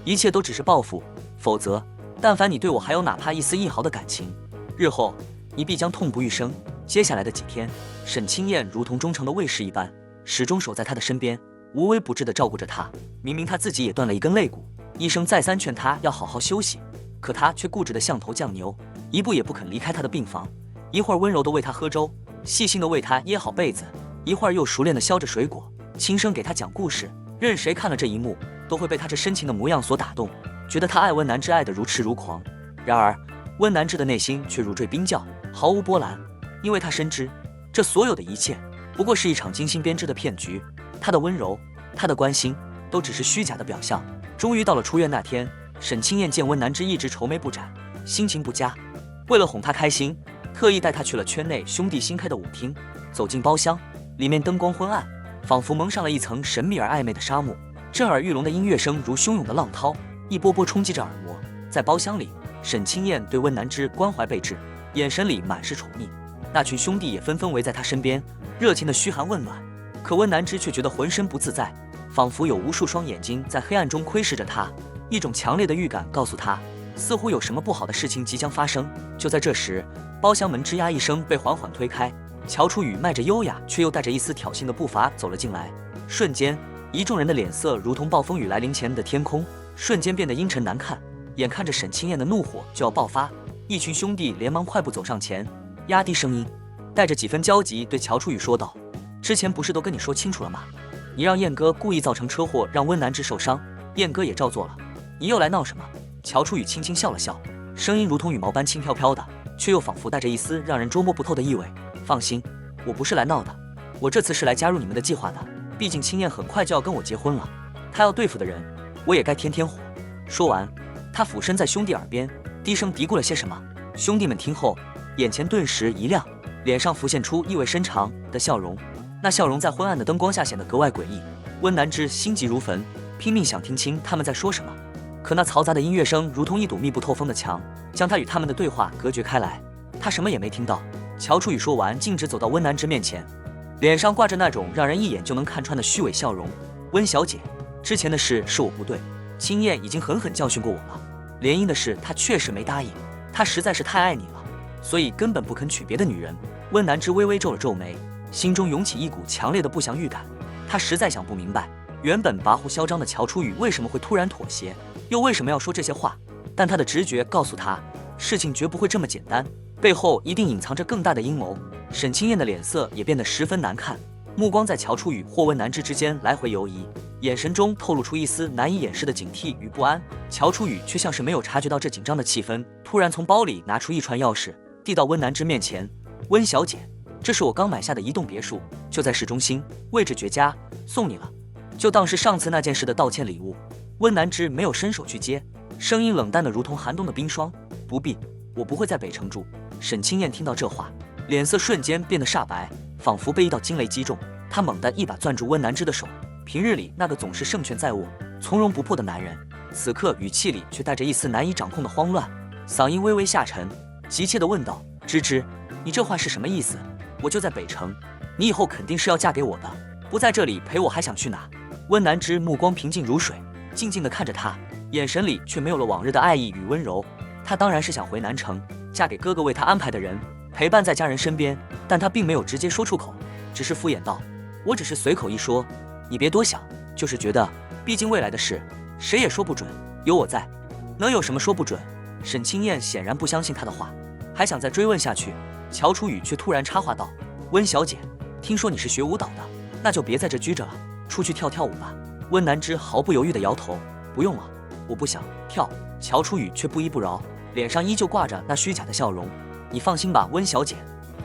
一切都只是报复，否则但凡你对我还有哪怕一丝一毫的感情，日后你必将痛不欲生。接下来的几天，沈清燕如同忠诚的卫士一般，始终守在他的身边，无微不至地照顾着他。明明他自己也断了一根肋骨，医生再三劝他要好好休息，可他却固执地像头犟牛，一步也不肯离开他的病房。一会儿温柔地喂他喝粥，细心地为他掖好被子，一会儿又熟练地削着水果，轻声给他讲故事。任谁看了这一幕，都会被他这深情的模样所打动，觉得他爱温南之爱得如痴如狂。然而温南之的内心却如坠冰窖，毫无波澜，因为他深知这所有的一切不过是一场精心编织的骗局。他的温柔，他的关心，都只是虚假的表象。终于到了出院那天，沈清燕见温南之一直愁眉不展，心情不佳，为了哄他开心，特意带他去了圈内兄弟新开的舞厅。走进包厢，里面灯光昏暗，仿佛蒙上了一层神秘而暧昧的纱幕，震耳欲聋的音乐声如汹涌的浪涛，一波波冲击着耳膜。在包厢里，沈清燕对温南之关怀备至，眼神里满是宠溺。那群兄弟也纷纷围在他身边，热情的嘘寒问暖。可温南之却觉得浑身不自在，仿佛有无数双眼睛在黑暗中窥视着他，一种强烈的预感告诉他，似乎有什么不好的事情即将发生。就在这时，包厢门吱呀一声被缓缓推开，乔楚雨迈着优雅却又带着一丝挑衅的步伐走了进来。瞬间，一众人的脸色如同暴风雨来临前的天空，瞬间变得阴沉难看。眼看着沈清燕的怒火就要爆发，一群兄弟连忙快步走上前，压低声音，带着几分焦急对乔楚雨说道：“之前不是都跟你说清楚了吗？你让燕哥故意造成车祸，让温南之受伤，燕哥也照做了，你又来闹什么？”乔楚雨轻轻笑了笑，声音如同羽毛般轻飘飘的，却又仿佛带着一丝让人捉摸不透的意味。放心，我不是来闹的，我这次是来加入你们的计划的。毕竟青燕很快就要跟我结婚了，她要对付的人，我也该添添火。说完，他俯身在兄弟耳边低声嘀咕了些什么。兄弟们听后，眼前顿时一亮，脸上浮现出意味深长的笑容。那笑容在昏暗的灯光下显得格外诡异。温南之心急如焚，拼命想听清他们在说什么，可那嘈杂的音乐声如同一堵密不透风的墙，将他与他们的对话隔绝开来。他什么也没听到。乔楚雨说完，径直走到温南之面前，脸上挂着那种让人一眼就能看穿的虚伪笑容。温小姐，之前的事是我不对，青燕已经狠狠教训过我了。联姻的事她确实没答应，她实在是太爱你了，所以根本不肯娶别的女人。温南之微微皱了皱眉，心中涌起一股强烈的不祥预感。他实在想不明白，原本跋扈嚣张的乔楚雨为什么会突然妥协，又为什么要说这些话。但他的直觉告诉他，事情绝不会这么简单，背后一定隐藏着更大的阴谋。沈清燕的脸色也变得十分难看，目光在乔楚雨或温南之之间来回游移，眼神中透露出一丝难以掩饰的警惕与不安。乔楚雨却像是没有察觉到这紧张的气氛，突然从包里拿出一串钥匙，递到温南之面前。温小姐，这是我刚买下的一栋别墅，就在市中心，位置绝佳，送你了，就当是上次那件事的道歉礼物。温南之没有伸手去接，声音冷淡的如同寒冬的冰霜。不必，我不会在北城住。沈清燕听到这话，脸色瞬间变得煞白，仿佛被一道惊雷击中。她猛地一把攥住温南之的手，平日里那个总是胜券在握、从容不迫的男人，此刻语气里却带着一丝难以掌控的慌乱，嗓音微微下沉，急切地问道：“芝芝，你这话是什么意思？我就在北城，你以后肯定是要嫁给我的，不在这里陪我还想去哪？”温南之目光平静如水，静静地看着他，眼神里却没有了往日的爱意与温柔。他当然是想回南城，嫁给哥哥为他安排的人，陪伴在家人身边，但他并没有直接说出口，只是敷衍道：“我只是随口一说，你别多想，就是觉得，毕竟未来的事谁也说不准，有我在，能有什么说不准？”沈清燕显然不相信他的话，还想再追问下去，乔楚雨却突然插话道：“温小姐，听说你是学舞蹈的，那就别在这拘着了，出去跳跳舞吧。”温南之毫不犹豫地摇头，不用了，我不想跳。乔楚雨却不依不饶，脸上依旧挂着那虚假的笑容。你放心吧，温小姐，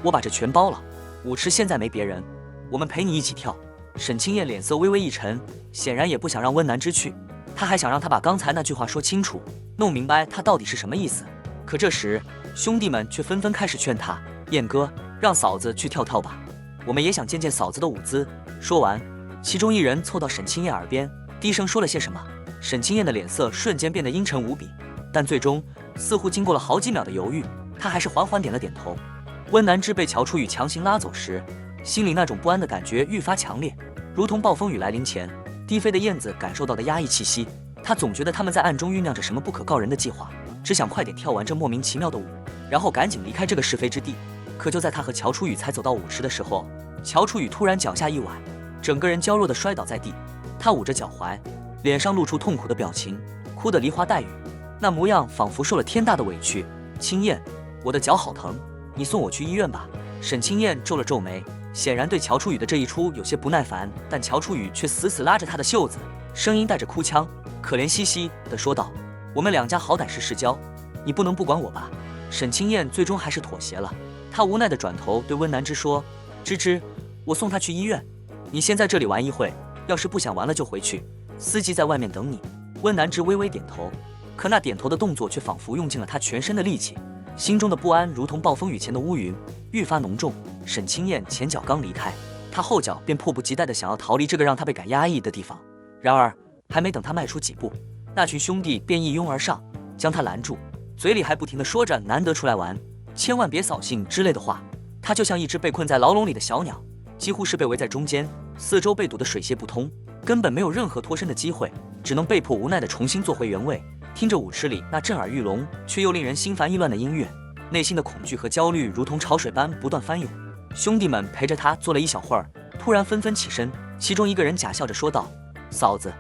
我把这全包了。舞池现在没别人，我们陪你一起跳。沈清燕脸色微微一沉，显然也不想让温南之去，她还想让他把刚才那句话说清楚，弄明白他到底是什么意思。可这时兄弟们却纷纷开始劝他，燕哥，让嫂子去跳跳吧，我们也想见见嫂子的舞姿。说完，其中一人凑到沈清燕耳边低声说了些什么。沈清燕的脸色瞬间变得阴沉无比，但最终似乎经过了好几秒的犹豫，她还是缓缓点了点头。温南之被乔楚雨强行拉走时，心里那种不安的感觉愈发强烈，如同暴风雨来临前低飞的燕子感受到的压抑气息。他总觉得他们在暗中酝酿着什么不可告人的计划，只想快点跳完这莫名其妙的舞，然后赶紧离开这个是非之地。可就在他和乔楚雨才走到舞池的时候，乔楚雨突然脚下一崴，整个人娇弱地摔倒在地。他捂着脚踝，脸上露出痛苦的表情，哭得梨花带雨，那模样仿佛受了天大的委屈。清燕，我的脚好疼，你送我去医院吧。沈清燕皱了皱眉，显然对乔楚雨的这一出有些不耐烦，但乔楚雨却死死拉着她的袖子，声音带着哭腔，可怜兮兮地说道：我们两家好歹是世交，你不能不管我吧。沈清燕最终还是妥协了，她无奈地转头对温南之说：芝芝，我送她去医院，你先在这里玩一会，要是不想玩了就回去，司机在外面等你。温南之微微点头，可那点头的动作却仿佛用尽了他全身的力气，心中的不安如同暴风雨前的乌云，愈发浓重。沈清燕前脚刚离开，他后脚便迫不及待地想要逃离这个让他倍感压抑的地方。然而还没等他迈出几步，那群兄弟便一拥而上，将他拦住，嘴里还不停地说着难得出来玩，千万别扫兴之类的话。他就像一只被困在牢笼里的小鸟，几乎是被围在中间，四周被堵得水泄不通，根本没有任何脱身的机会，只能被迫无奈地重新坐回原位，听着舞池里那震耳欲聋却又令人心烦意乱的音乐，内心的恐惧和焦虑如同潮水般不断翻涌。兄弟们陪着他坐了一小会儿，突然纷纷起身，其中一个人假笑着说道：嫂子，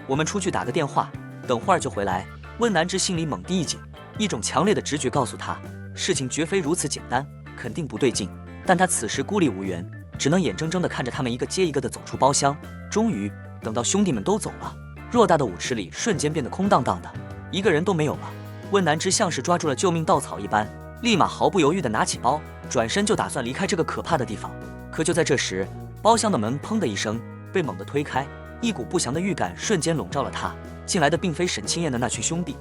我们出去打个电话，等会儿就回来。温南之心里猛地一紧，一种强烈的直觉告诉他，事情绝非如此简单，肯定不对劲。但他此时孤立无援，只能眼睁睁地看着他们一个接一个地走出包厢。终于等到兄弟们都走了，偌大的舞池里瞬间变得空荡荡的，一个人都没有了。温南之像是抓住了救命稻草一般，立马毫不犹豫地拿起包，转身就打算离开这个可怕的地方。可就在这时，包厢的门砰的一声被猛地推开，一股不祥的预感瞬间笼罩了他。进来的并非沈清燕的那群兄弟，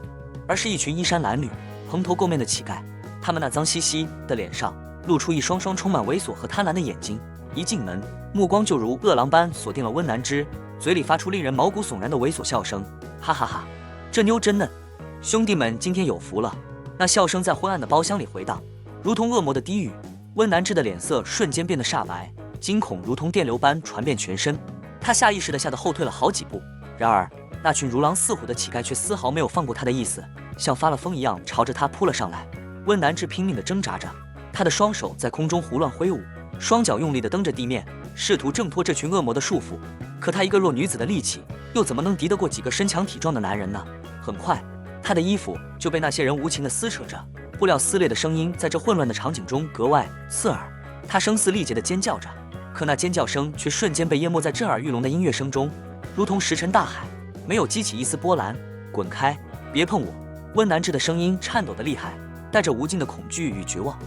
而是一群衣衫褴褛、蓬头垢面的乞丐。他们那脏兮兮的脸上露出一双双充满猥琐和贪婪的眼睛，一进门，目光就如饿狼般锁定了温南之，嘴里发出令人毛骨悚然的猥琐笑声，哈哈哈，这妞真嫩，兄弟们今天有福了。那笑声在昏暗的包厢里回荡，如同恶魔的低语。温南之的脸色瞬间变得煞白，惊恐如同电流般传遍全身，他下意识地吓得后退了好几步。然而那群如狼似虎的乞丐却丝毫没有放过他的意思，像发了疯一样朝着他扑了上来。温南之拼命地挣扎着，他的双手在空中胡乱挥舞，双脚用力地蹬着地面，试图挣脱这群恶魔的束缚。可他一个弱女子的力气，又怎么能敌得过几个身强体壮的男人呢？很快，他的衣服就被那些人无情地撕扯着，布料撕裂的声音在这混乱的场景中格外刺耳。他声嘶力竭地尖叫着，可那尖叫声却瞬间被淹没在震耳欲聋的音乐声中，如同石沉大海，没有激起一丝波澜。滚开，别碰我！温南之的声音颤抖得厉害，带着无尽的恐惧与绝望，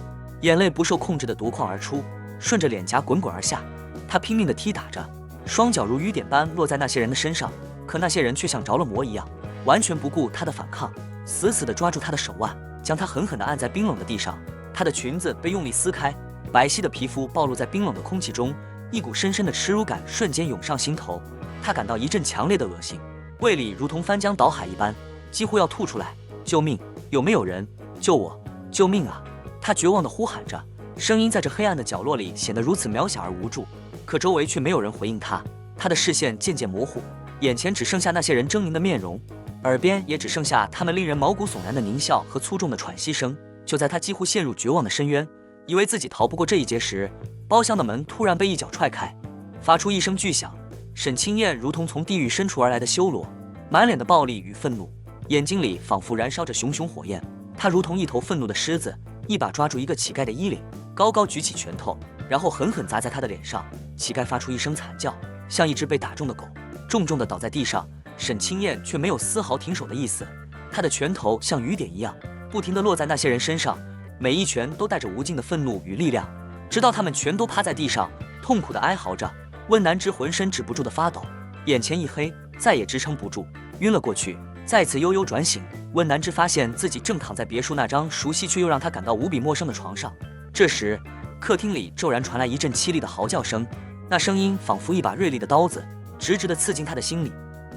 眼泪不受控制地夺眶而出，顺着脸颊滚滚而下。他拼命地踢打着，双脚如雨点般落在那些人的身上，可那些人却像着了魔一样，完全不顾他的反抗，死死地抓住他的手腕，将他狠狠地按在冰冷的地上。他的裙子被用力撕开，白皙的皮肤暴露在冰冷的空气中，一股深深的耻辱感瞬间涌上心头。他感到一阵强烈的恶心，胃里如同翻江倒海一般，几乎要吐出来。救命！有没有人救我？救命啊！他绝望地呼喊着，声音在这黑暗的角落里显得如此渺小而无助。可周围却没有人回应他，他的视线渐渐模糊，眼前只剩下那些人狰狞的面容，耳边也只剩下他们令人毛骨悚然的狞笑和粗重的喘息声。就在他几乎陷入绝望的深渊，以为自己逃不过这一劫时，包厢的门突然被一脚踹开，发出一声巨响。沈清燕如同从地狱深处而来的修罗，满脸的暴力与愤怒，眼睛里仿佛燃烧着熊熊火焰。她如同一头愤怒的狮子，一把抓住一个乞丐的衣领，高高举起拳头，然后狠狠砸在他的脸上。乞丐发出一声惨叫，像一只被打中的狗，重重地倒在地上，沈清燕却没有丝毫停手的意思，她的拳头像雨点一样，不停地落在那些人身上，每一拳都带着无尽的愤怒与力量，直到他们全都趴在地上，痛苦地哀嚎着。温南之浑身止不住地发抖，眼前一黑，再也支撑不住，晕了过去。再次悠悠转醒，温南之发现自己正躺在别墅那张熟悉却又让他感到无比陌生的床上。这时，客厅里骤然传来一阵凄厉的嚎叫声，那声音仿佛一把锐利的刀子，直直地刺进他的心里。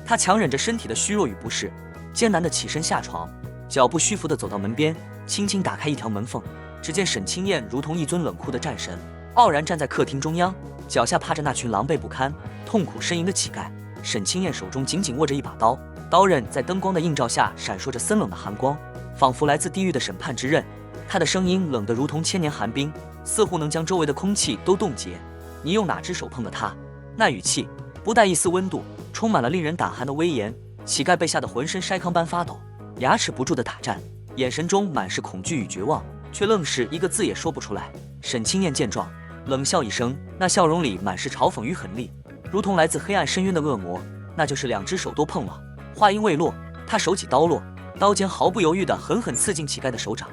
他强忍着身体的虚弱与不适，艰难地起身下床，脚步虚浮地走到门边，轻轻打开一条门缝。只见沈清燕如同一尊冷酷的战神，傲然站在客厅中央，脚下趴着那群狼狈不堪、痛苦呻吟的乞丐。沈清燕手中紧紧握着一把刀，刀刃在灯光的映照下闪烁着森冷的寒光，仿佛来自地狱的审判之刃。他的声音冷得如同千年寒冰，似乎能将周围的空气都冻结。你用哪只手碰的他？那语气不带一丝温度，充满了令人胆寒的威严。乞丐被吓得浑身筛糠般发抖，牙齿不住地打颤，眼神中满是恐惧与绝望，却愣是一个字也说不出来。沈清燕见状，冷笑一声，那笑容里满是嘲讽与狠厉，如同来自黑暗深渊的恶魔。那就是两只手都碰了。话音未落，他手起刀落，刀尖毫不犹豫地狠狠刺进乞丐的手掌。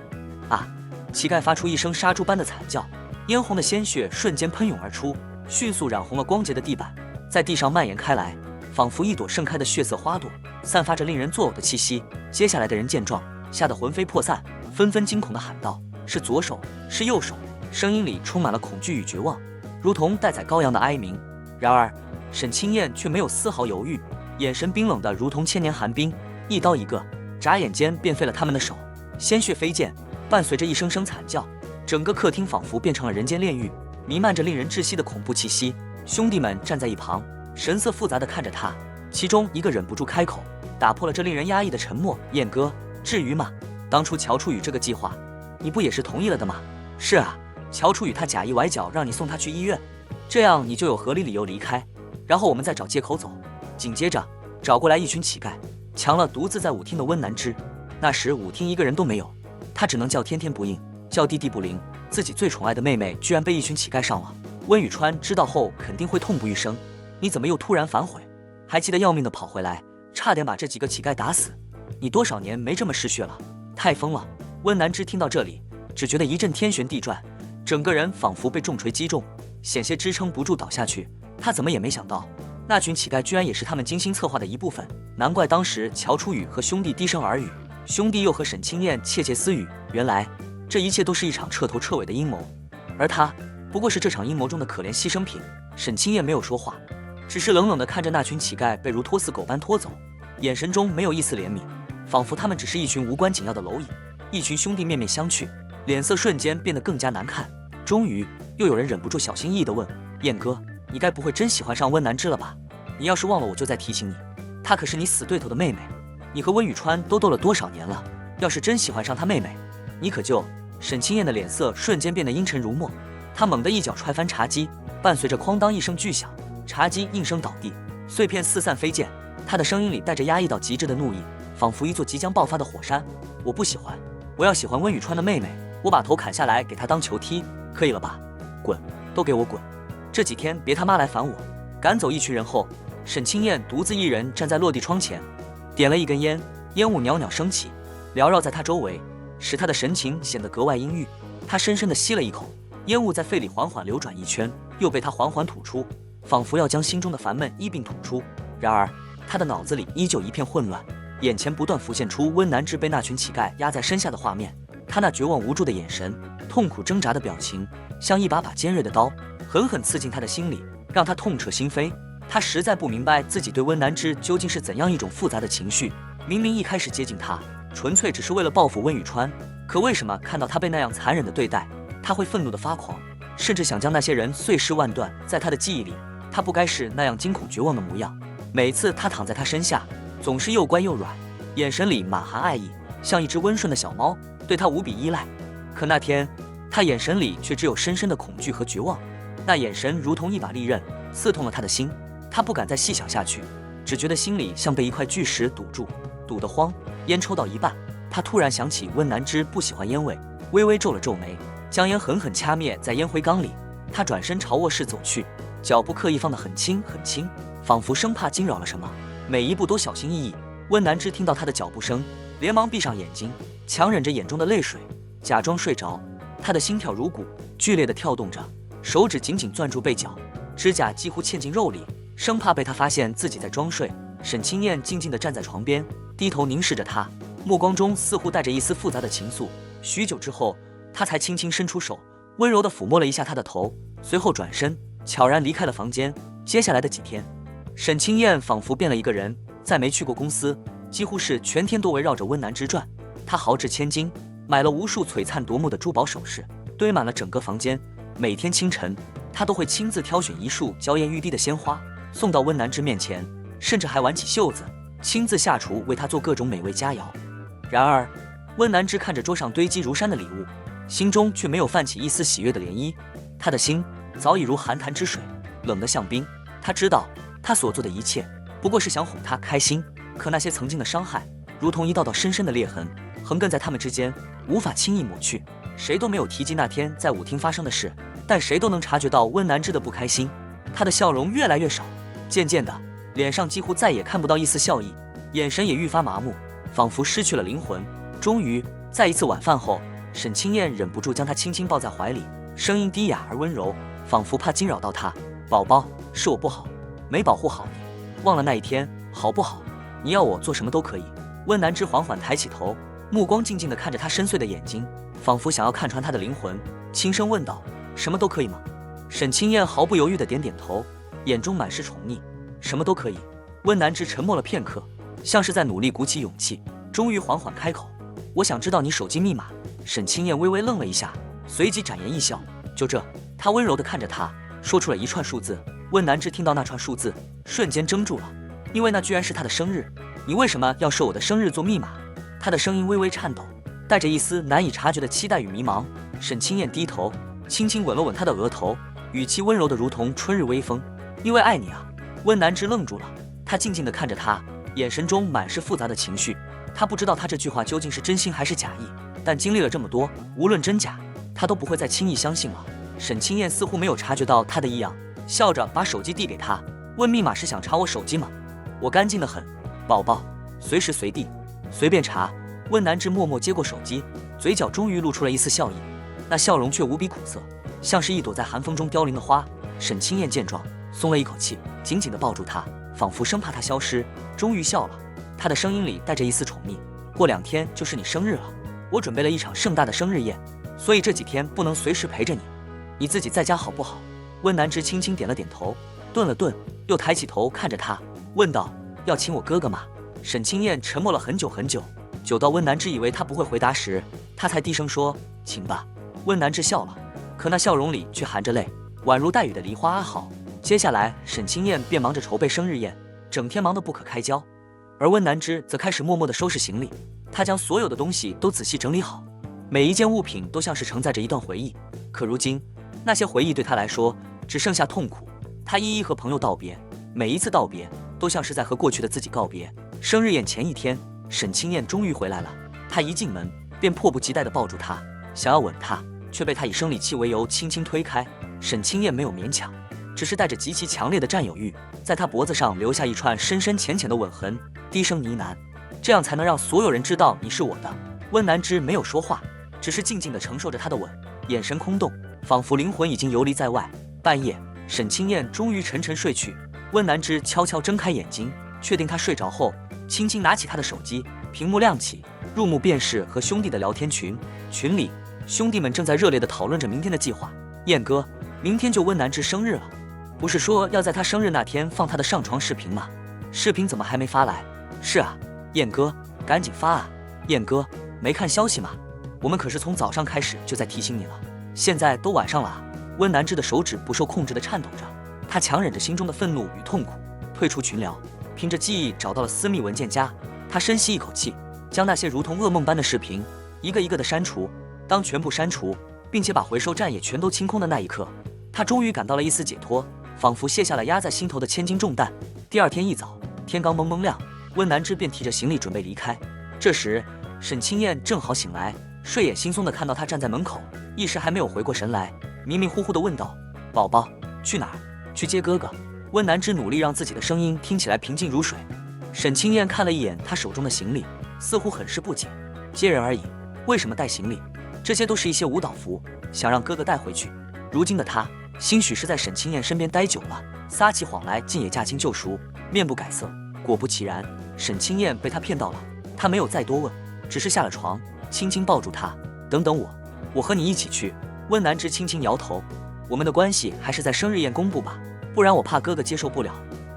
啊！乞丐发出一声杀猪般的惨叫，嫣红的鲜血瞬间喷涌而出，迅速染红了光洁的地板，在地上蔓延开来，仿佛一朵盛开的血色花朵，散发着令人作呕的气息。接下来的人见状，吓得魂飞魄散，纷纷惊恐地喊道：“是左手，是右手！”声音里充满了恐惧与绝望，如同待宰羔羊的哀鸣。然而，沈清燕却没有丝毫犹豫，眼神冰冷的如同千年寒冰，一刀一个，眨眼间便废了他们的手。鲜血飞溅，伴随着一声声惨叫，整个客厅仿佛变成了人间炼狱，弥漫着令人窒息的恐怖气息。兄弟们站在一旁，神色复杂地看着他，其中一个忍不住开口，打破了这令人压抑的沉默：“燕哥，至于吗？当初乔初宇这个计划，你不也是同意了的吗？”“是啊，乔初宇他假意崴脚让你送他去医院，这样你就有合理理由离开，然后我们再找借口走。”紧接着找过来一群乞丐，强了独自在舞厅的温南之。那时舞厅一个人都没有，他只能叫天天不应，叫地地不灵。自己最宠爱的妹妹居然被一群乞丐上了。温雨川知道后肯定会痛不欲生。你怎么又突然反悔？还急得要命地跑回来，差点把这几个乞丐打死。你多少年没这么嗜血了？太疯了！温南之听到这里，只觉得一阵天旋地转，整个人仿佛被重锤击中，险些支撑不住倒下去。他怎么也没想到，那群乞丐居然也是他们精心策划的一部分。难怪当时乔初宇和兄弟低声耳语，兄弟又和沈清燕窃窃私语。原来这一切都是一场彻头彻尾的阴谋，而他不过是这场阴谋中的可怜牺牲品。沈清燕没有说话，只是冷冷地看着那群乞丐被如拖死狗般拖走，眼神中没有一丝怜悯，仿佛他们只是一群无关紧要的蝼蚁。一群兄弟面面相觑，脸色瞬间变得更加难看。终于又有人忍不住小心翼翼地问：“燕哥，你该不会真喜欢上温南之了吧？你要是忘了，我就再提醒你，她可是你死对头的妹妹，你和温雨川都斗了多少年了？要是真喜欢上她妹妹，你可就……”沈清燕的脸色瞬间变得阴沉如墨，她猛地一脚踹翻茶几，伴随着哐当一声巨响，茶几应声倒地，碎片四散飞溅。她的声音里带着压抑到极致的怒意，仿佛一座即将爆发的火山。“我不喜欢，我要喜欢温雨川的妹妹，我把头砍下来给她当球踢，可以了吧？滚，都给我滚！这几天别他妈来烦我！”赶走一群人后，沈清燕独自一人站在落地窗前，点了一根烟，烟雾袅袅升起，缭绕在她周围，使她的神情显得格外阴郁。她深深地吸了一口，烟雾在肺里缓缓流转一圈，又被她缓缓吐出，仿佛要将心中的烦闷一并吐出。然而她的脑子里依旧一片混乱，眼前不断浮现出温南之被那群乞丐压在身下的画面，他那绝望无助的眼神，痛苦挣扎的表情，像一把把尖锐的刀，狠狠刺进他的心里，让他痛彻心扉。他实在不明白自己对温南之究竟是怎样一种复杂的情绪。明明一开始接近他，纯粹只是为了报复温雨川，可为什么看到他被那样残忍的对待，他会愤怒的发狂，甚至想将那些人碎尸万段？在他的记忆里，他不该是那样惊恐绝望的模样。每次他躺在他身下，总是又乖又软，眼神里满含爱意，像一只温顺的小猫，对他无比依赖。可那天，他眼神里却只有深深的恐惧和绝望，那眼神如同一把利刃，刺痛了他的心。他不敢再细想下去，只觉得心里像被一块巨石堵住，堵得慌。烟抽到一半，他突然想起温南之不喜欢烟味，微微皱了皱眉，将烟狠狠掐灭在烟灰缸里。他转身朝卧室走去，脚步刻意放得很轻很轻，仿佛生怕惊扰了什么。每一步都小心翼翼。温南之听到他的脚步声，连忙闭上眼睛，强忍着眼中的泪水，假装睡着。他的心跳如鼓，剧烈地跳动着，手指紧紧攥住被角，指甲几乎嵌进肉里，生怕被他发现自己在装睡。沈清燕静静地站在床边，低头凝视着他，目光中似乎带着一丝复杂的情愫。许久之后，他才轻轻伸出手，温柔地抚摸了一下他的头，随后转身悄然离开了房间。接下来的几天，沈清燕仿佛变了一个人，再没去过公司，几乎是全天都围绕着温南之转。她豪掷千金，买了无数璀璨夺目的珠宝首饰，堆满了整个房间。每天清晨，她都会亲自挑选一束娇艳欲滴的鲜花，送到温南之面前，甚至还挽起袖子，亲自下厨为他做各种美味佳肴。然而，温南之看着桌上堆积如山的礼物，心中却没有泛起一丝喜悦的涟漪。他的心早已如寒潭之水，冷得像冰。他知道，他所做的一切不过是想哄她开心，可那些曾经的伤害，如同一道道深深的裂痕，横亘在他们之间，无法轻易抹去。谁都没有提及那天在舞厅发生的事，但谁都能察觉到温南之的不开心。他的笑容越来越少，渐渐的，脸上几乎再也看不到一丝笑意，眼神也愈发麻木，仿佛失去了灵魂。终于，在一次晚饭后，沈清燕忍不住将他轻轻抱在怀里，声音低哑而温柔，仿佛怕惊扰到他。宝宝，是我不好，没保护好你，忘了那一天，好不好？你要我做什么都可以。温南之缓缓抬起头，目光静静地看着他深邃的眼睛，仿佛想要看穿他的灵魂，轻声问道：什么都可以吗？沈清燕毫不犹豫地点点头，眼中满是宠溺。什么都可以。温南之沉默了片刻，像是在努力鼓起勇气，终于缓缓开口：我想知道你手机密码。沈清燕微微愣了一下，随即展颜一笑：就这。她温柔地看着他，说出了一串数字。温南之听到那串数字，瞬间怔住了，因为那居然是他的生日。你为什么要设我的生日做密码？他的声音微微颤抖，带着一丝难以察觉的期待与迷茫。沈清燕低头轻轻吻了吻他的额头，语气温柔的如同春日微风：因为爱你啊。温南之愣住了，他静静地看着他，眼神中满是复杂的情绪。他不知道他这句话究竟是真心还是假意，但经历了这么多，无论真假，他都不会再轻易相信了。沈清燕似乎没有察觉到他的异样，笑着把手机递给他，问密码是想查我手机吗？我干净得很，宝宝，随时随地随便查。温南之默默接过手机，嘴角终于露出了一丝笑意，那笑容却无比苦涩，像是一朵在寒风中凋零的花。沈清燕见状，松了一口气，紧紧地抱住他，仿佛生怕他消失，终于笑了。他的声音里带着一丝宠溺：过2天就是你生日了，我准备了一场盛大的生日宴，所以这几天不能随时陪着你，你自己在家好不好？温南之轻轻点了点头，顿了顿，又抬起头看着他，问道：要请我哥哥吗？沈清燕沉默了很久很久，久到温南之以为他不会回答时，他才低声说：请吧。温南之笑了，可那笑容里却含着泪，宛如带雨的梨花。好。接下来沈清燕便忙着筹备生日宴，整天忙得不可开交，而温南之则开始默默地收拾行李。他将所有的东西都仔细整理好，每一件物品都像是承载着一段回忆，可如今那些回忆对他来说只剩下痛苦。他一一和朋友道别，每一次道别都像是在和过去的自己告别。生日宴前一天，沈清燕终于回来了。他一进门便迫不及待地抱住她，想要吻她，却被她以生理期为由轻轻推开。沈清燕没有勉强，只是带着极其强烈的占有欲，在他脖子上留下一串深深浅浅的吻痕，低声呢喃：这样才能让所有人知道你是我的。温南之没有说话，只是静静地承受着他的吻，眼神空洞，仿佛灵魂已经游离在外。半夜，沈清燕终于沉沉睡去。温南之悄悄睁开眼睛，确定他睡着后，轻轻拿起他的手机，屏幕亮起，入目便是和兄弟的聊天群。群里，兄弟们正在热烈地讨论着明天的计划。燕哥，明天就温南之生日了，不是说要在他生日那天放他的上床视频吗？视频怎么还没发来？是啊，燕哥，赶紧发啊！燕哥，没看消息吗？我们可是从早上开始就在提醒你了，现在都晚上了啊！温南之的手指不受控制地颤抖着，他强忍着心中的愤怒与痛苦，退出群聊，凭着记忆找到了私密文件夹。他深吸一口气，将那些如同噩梦般的视频一个一个地删除。当全部删除，并且把回收站也全都清空的那一刻，他终于感到了一丝解脱，仿佛卸下了压在心头的千斤重担。第二天一早，天刚蒙蒙亮，温南之便提着行李准备离开。这时，沈清燕正好醒来，睡眼惺忪地看到他站在门口，一时还没有回过神来，迷迷糊糊地问道：宝宝，去哪儿？去接哥哥。温南之努力让自己的声音听起来平静如水。沈清燕看了一眼他手中的行李，似乎很是不解。接人而已，为什么带行李？这些都是一些舞蹈服，想让哥哥带回去。如今的他，兴许是在沈清燕身边待久了，撒起谎来竟也驾轻就熟，面不改色。果不其然，沈清燕被他骗到了。他没有再多问，只是下了床，轻轻抱住他。等等我和你一起去。温南之轻轻摇头，我们的关系还是在生日宴公布吧，不然我怕哥哥接受不了。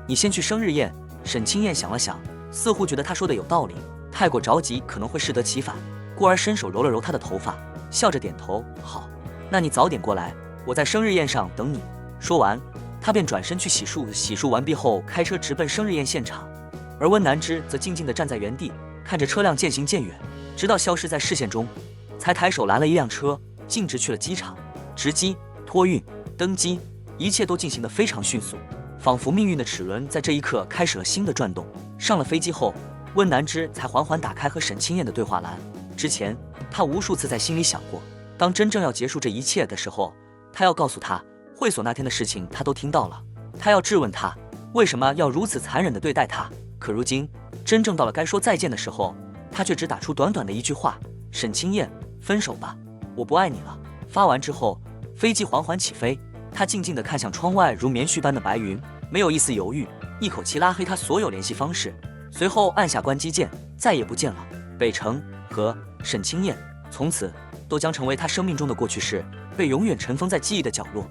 你先去生日宴。沈清燕想了想，似乎觉得他说的有道理，太过着急可能会适得其反，故而伸手揉了揉他的头发，笑着点头。好，那你早点过来，我在生日宴上等你。说完，他便转身去洗漱，洗漱完毕后开车直奔生日宴现场。而温南之则静静地站在原地，看着车辆渐行渐远，直到消失在视线中，才抬手拦了一辆车，径直去了机场。值机、托运、登机，一切都进行得非常迅速，仿佛命运的齿轮在这一刻开始了新的转动。上了飞机后，温南之才缓缓打开和沈清燕的对话栏。之前他无数次在心里想过，当真正要结束这一切的时候，他要告诉他会所那天的事情他都听到了，他要质问他为什么要如此残忍地对待他。可如今真正到了该说再见的时候，他却只打出短短的一句话：沈清燕，分手吧，我不爱你了。发完之后，飞机缓缓起飞，他静静地看向窗外如棉絮般的白云，没有一丝犹豫，一口气拉黑他所有联系方式，随后按下关机键，再也不见了。北城和沈清燕从此都将成为他生命中的过去式，被永远尘封在记忆的角落。